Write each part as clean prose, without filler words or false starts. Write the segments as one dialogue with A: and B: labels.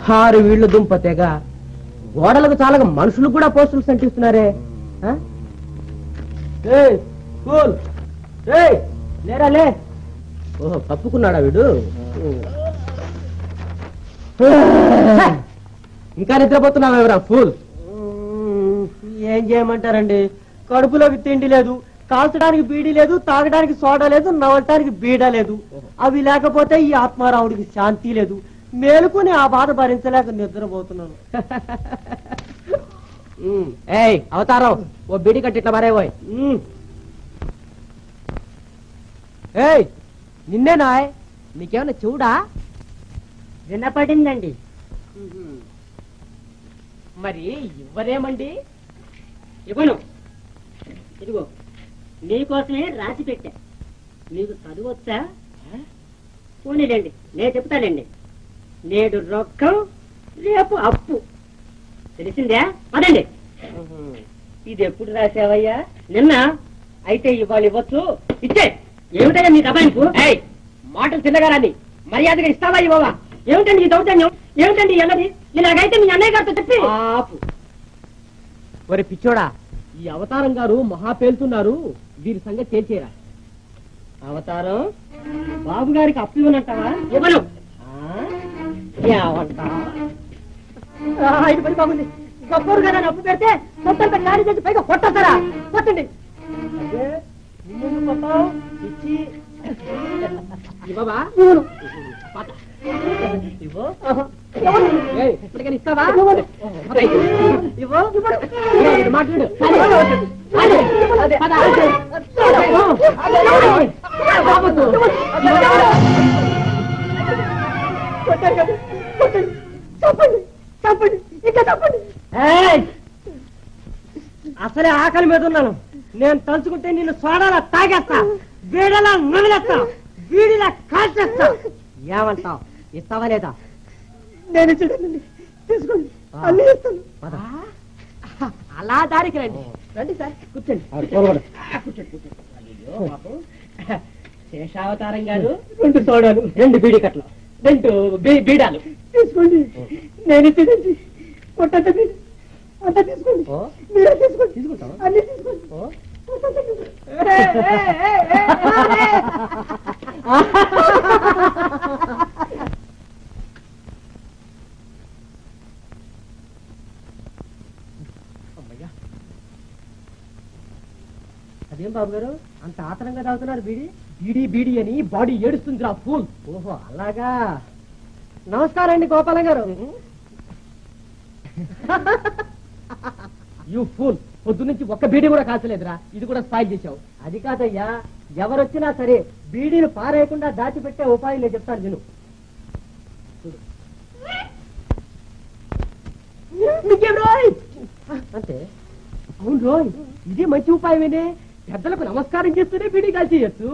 A: హారు వీళ్ళు దుంపతేగా గోడలకు చాలా మనుషులు కూడా పోస్టర్స్ అంటిస్తున్నారే. లేరా లే. ఓహో కప్పుకున్నాడా వీడు. ఇంకా నిద్రపోతున్నావు ఎవరా ఫూల్. ఏం చేయమంటారండి, కడుపులోకి తిండి లేదు, కాల్చడానికి బీడీ లేదు, తాగడానికి సోడా లేదు, నవ్వటానికి బీడా లేదు. అవి లేకపోతే ఈ ఆత్మారావుడికి శాంతి లేదు. మేలుకుని ఆ బాధ భరించలేక నిద్రపోతున్నాను. ఏయ్ అవతారం, ఓ బీడి కట్టి ఇట్లా మరేవోయ్. ఏయ్ నిన్నేనా, నీకేమన్నా చెవుడా?
B: వినపడిందండి.
A: మరి ఇవ్వరేమండి?
B: ఇవ్వను. ఇదిగో నీకోసమే రాసి పెట్టా. నీకు చదువొచ్చా? పోనీలేండి, నేను చెప్తానండి. నేడు రొక్కం, రేపు అప్పు. తెలిసిందే? పదండి. ఇది ఎప్పుడు రాసావయ్యా? నిన్న. అయితే ఇవాళ ఇవ్వచ్చు. ఇచ్చే. ఏమిటయ్యా నీ దబాయింపు?
A: మాటలు తిన్నగారాన్ని మర్యాదగా ఇస్తావా ఇవ్వవా?
B: ఏమిటండి ఈ దౌర్జన్యం? ఏమిటండి ఎన్నది? ఇలాగైతే మీ అన్నయ్య గారితో చెప్పి.
A: ఒరే పిచ్చోడా, ఈ అవతారం గారు మహా పేలుతున్నారు, వీరి సంగతి తేల్చేరా.
B: అవతారం బాబు గారికి అప్పు ఇవ్వనంటావా? ఇవ్వను. ఇది పని బాగుంది. గొప్పరు గారు అప్పు పెడితే సొంతంత ఖాళీ చేసి పైగా కొట్టేస్తారా? కొట్టండి. ఇచ్చి
A: ఇవ్వవా?
B: ఇవ్వు.
A: ఇప్పటికైనా ఇస్తావా?
B: ఇవ్వు.
A: మాట్లాడు.
B: చెప్పండి, ఇంకా చెప్పండి. అసలే ఆకలి మీద ఉన్నాను. నేను తలుచుకుంటే నిన్ను సోడాలా తాగేస్తా, బీడలా నమిలేస్తా, బీడిలా కాల్చేస్తా. ఏమంటావు? ఇస్తావా లేదా? నేను చూడండి, తీసుకోండి, అన్నీ ఇస్తాను.
A: అలా దారికి రండి.
B: రండి సార్, కూర్చోండి. శేషావతారం గారు 2 సోడాలు, 2 బీడి కట్టలు, 2 బీడాలు తీసుకోండి. నేను ఇచ్చేదండి కొట్టంత బీడి అంతా తీసుకోండి. మీరే తీసుకోండి. తీసుకుంటాం, అన్ని తీసుకోండి.
A: అదేం బాబు గారు అంత ఆతరంగా తాగుతున్నారు బీడి? బీడి బీడి అని బాడీ ఏడుస్తుందిరా ఫూల్. ఓహో అలాగా.
B: నమస్కారం అండి గోపాలం గారు.
A: యూ ఫూల్, పొద్దు నుంచి ఒక్క బీడీ కూడా కాల్చలేదురా, ఇది కూడా స్పాయిల్ చేశావు.
B: అది కాదయ్యా, ఎవరొచ్చినా సరే బీడీని పారేయకుండా దాచిపెట్టే ఉపాయం నేను చెప్తాను విను.
A: అంతే? అవును రోయ్, ఇదే మంచి ఉపాయమేనే. పెద్దలకు నమస్కారం చేస్తూనే బీడీ కాల్చేయచ్చు.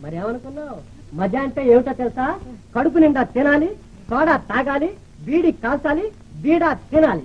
B: మరి ఏమనుకున్నావు? మజా అంటే ఏమిటో తెలుసా? కడుపు నిండా తినాలి, సోడా తాగాలి, బీడీ కాల్చాలి, బీడా తినాలి.